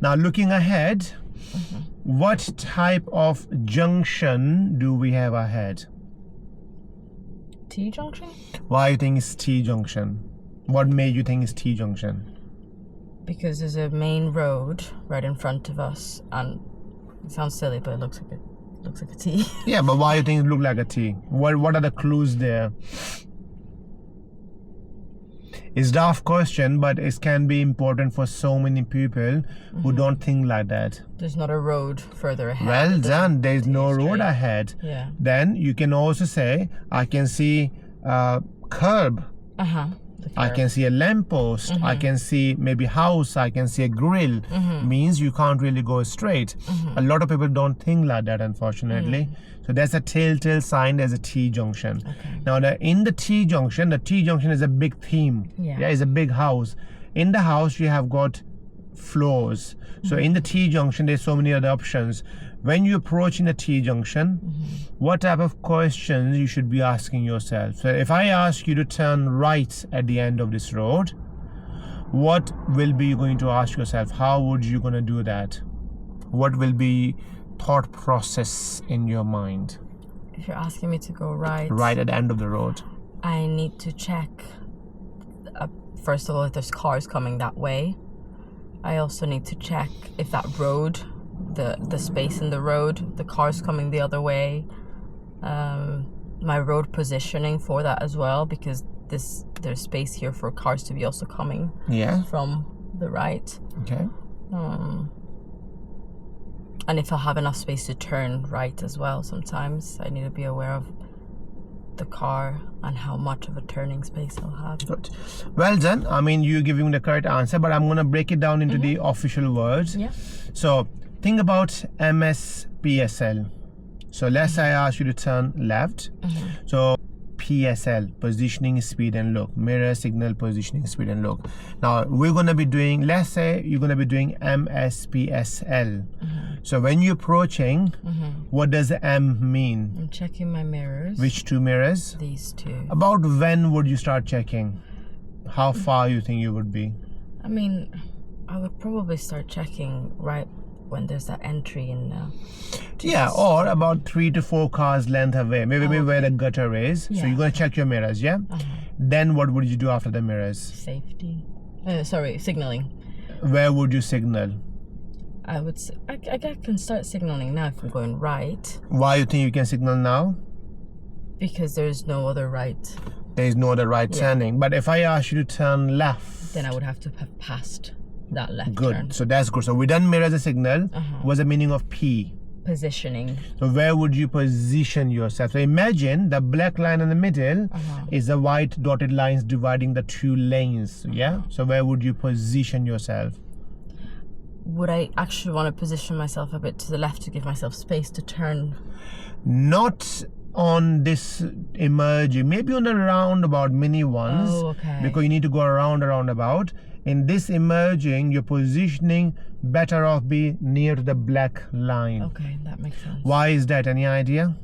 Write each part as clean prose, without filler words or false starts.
Now looking ahead, what type of junction do we have ahead? T-junction? Why do you think it's T-junction? What made you think it's T-junction? Because there's a main road right in front of us, and it sounds silly, but it looks like a T. Yeah, but why do you think it look like a T? What are the clues there? It's a daft question, but it can be important for so many people who don't think like that. There's not a road further ahead. Well done. There's no road straight ahead. Yeah. Then you can also say, I can see a curb. I can see a lamppost. I can see maybe house. I can see a grill. Means you can't really go straight. A lot of people don't think like that, unfortunately. So that's a telltale sign. There's a T-junction. Okay. Now, in the T-junction is a big theme. Yeah. It's a big house. In the house, you have got floors. So in the T-junction, there's so many other options. When you approach in the T-junction, what type of questions you should be asking yourself? So if I ask you to turn right at the end of this road, what will be you going to ask yourself? How would you going to do that? What will be thought process in your mind? If you're asking me to go right at the end of the road, I need to check, first of all, if there's cars coming that way. I also need to check if that road, the space in the road, the cars coming the other way, my road positioning for that as well, because there's space here for cars to be also coming from the right. Okay. And if I'll have enough space to turn right as well. Sometimes I need to be aware of the car and how much of a turning space I'll have. Good. Well done. I mean, you're giving the correct answer, but I'm going to break it down into the official words. Yeah. So think about MSPSL. So let's say I ask you to turn left. So PSL, positioning, speed and look. Mirror, signal, positioning, speed and look. Now we're going to be doing, let's say you're going to be doing MSPSL. So when you're approaching, what does the M mean? I'm checking my mirrors. Which two mirrors? These two. About when would you start checking? How far you think you would be? I mean, I would probably start checking right when there's that entry in now. Yeah, or about 3 to 4 cars length away, maybe where the gutter is. So you're going to check your mirrors, yeah? Then what would you do after the mirrors? Safety. Signaling. Where would you signal? I would say, I can start signaling now if I'm going right. Why you think you can signal now? Because there's no other right. There is no other right turning. But if I ask you to turn left, then I would have to have passed that left good turn. So that's good. So we done mirror as a signal. What's the meaning of P? Positioning. So where would you position yourself? So imagine the black line in the middle is the white dotted lines dividing the two lanes. Yeah. So where would you position yourself? Would I actually want to position myself a bit to the left to give myself space to turn? Not on this emerging, maybe on the roundabout mini ones. Oh, okay. Because you need to go around a roundabout. In this emerging, your positioning better off be near to the black line. Okay, that makes sense. Why is that? Any idea?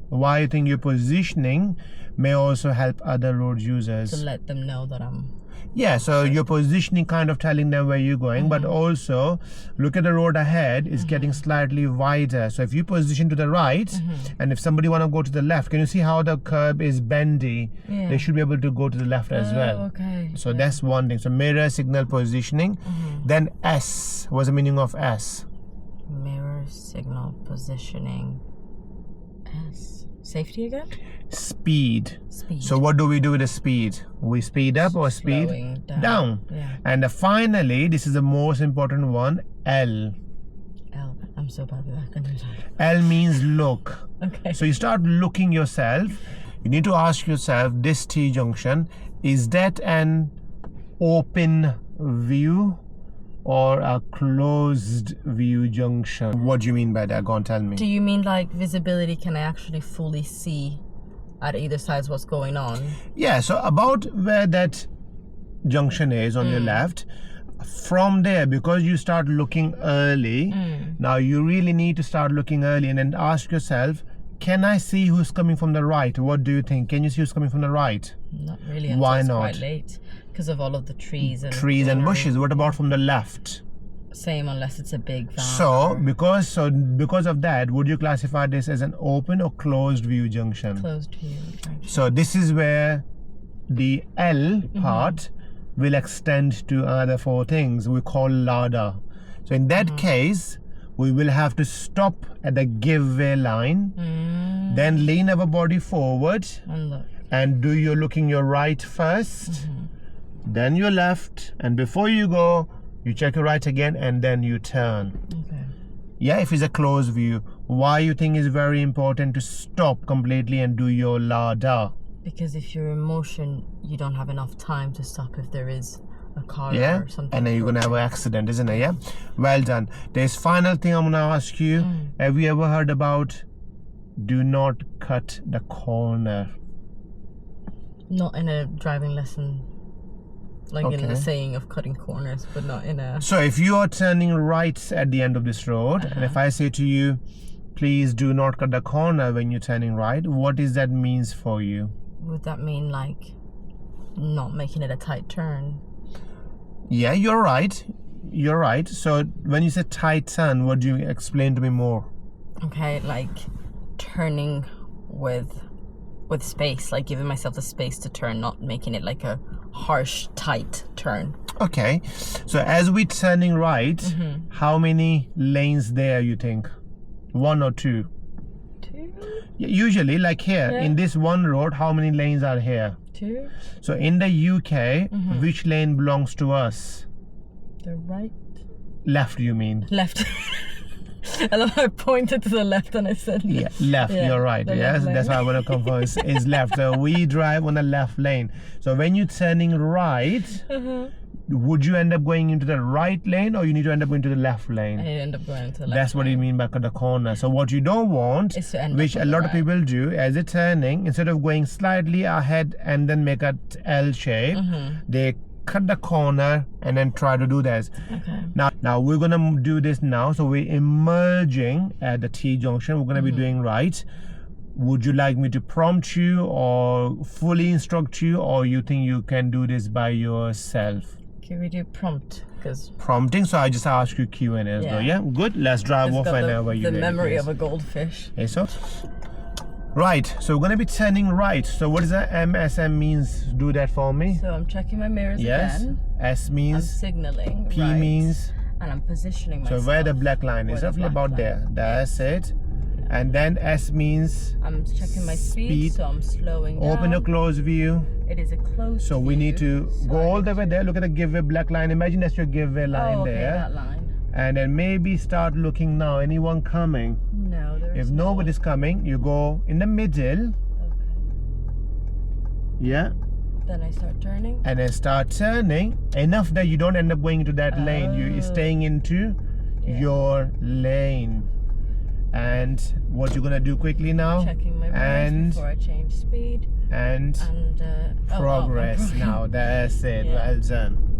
Why you think your positioning may also help other road users? To let them know that I'm... Yeah, so your positioning kind of telling them where you're going, but also look at the road ahead is getting slightly wider. So if you position to the right, and if somebody want to go to the left, can you see how the curb is bendy? Yeah. They should be able to go to the left as well. Okay. So that's one thing. So mirror, signal, positioning. Then S. What's the meaning of S? Mirror, signal, positioning. S. Safety again? Speed. Speed. So what do we do with the speed? We speed up or speed Slowing down. Yeah. And finally, this is the most important one, L. L. I'm so bad with acronyms. L means look. Okay. So you start looking yourself. You need to ask yourself, this T-junction, is that an open view or a closed view junction? What do you mean by that? Go on, tell me. Do you mean like visibility? Can I actually fully see at either side what's going on? Yeah, so about where that junction is on your left, from there, because you start looking early, now you really need to start looking early and then ask yourself, can I see who's coming from the right? What do you think? Can you see who's coming from the right? Not really until Why it's not? quite late because of all of the trees and Trees and bushes. What about from the left? Same, unless it's a big van. So because of that, would you classify this as an open or closed view junction? Closed view. So this is where the L part will extend to other four things we call ladder. So in that case, we will have to stop at the give way line, then lean our body forward And look. and do your looking your right first, then your left, and before you go, you check your right again, and then you turn. Okay. Yeah, if it's a closed view. Why you think is very important to stop completely and do your ladder? Because if you're in motion, you don't have enough time to stop if there is a car Yeah, or something. and then you're gonna have an accident, isn't it? Yeah, well done. There's final thing I'm gonna ask you. Have you ever heard about do not cut the corner? Not in a driving lesson, like in the saying of cutting corners, but not in a... So if you are turning right at the end of this road, and if I say to you, please do not cut the corner when you're turning right, what does that means for you? Would that mean like not making it a tight turn? Yeah, you're right. You're right. So when you say tight turn, what do you explain to me more? Okay, like turning with space, like giving myself the space to turn, not making it like a harsh, tight turn. Okay. So as we turning right, how many lanes there you think? One or two? Two? Usually, like here, Yeah. in this one road, how many lanes are here? Two? So in the UK, which lane belongs to us? The right? Left, you mean? Left. I love how I pointed to the left and I said Yeah, left, Yeah, you're right. the Yes, left that's why I want to confirm is left. So we drive on the left lane. So when you're turning right, would you end up going into the right lane or you need to end up going to the left lane? I end up going to the left. That's what you mean by cut the corner. So what you don't want, Is to end which up a on the lot of right. people do, as they're turning, instead of going slightly ahead and then make a L shape, they cut the corner and then try to do this. Okay. Now we're gonna do this now. So we're emerging at the T junction. We're gonna be doing right. Would you like me to prompt you or fully instruct you, or you think you can do this by yourself? Can we do prompt? Because Prompting. So I just ask you Q&A as well. Yeah. Yeah, good. Let's drive off whenever you the ready, memory please. of a goldfish. Okay, so right. So we're gonna be turning right. So what does that MSM means? Do that for me. So I'm checking my mirrors Yes. again. S I'm means signaling. P right. means. And I'm positioning So myself. where the black line is, where the roughly black about line there. That's it. And then S means I'm checking my speed, Speed. so I'm slowing down. open a close view. It is a close So we need to go all the way there. Look at the giveaway black line. Imagine that's your giveaway line okay, there. that line. And then maybe start looking now. Anyone coming? No, there If is nobody's coming, you go in the middle. Okay. Yeah. Then I start turning. And then start turning enough that you don't end up going into that lane. You're staying into your lane. And what you're gonna do quickly now? Checking my mirrors and before I change speed. and And progress. Now that's it. Yeah. Well done.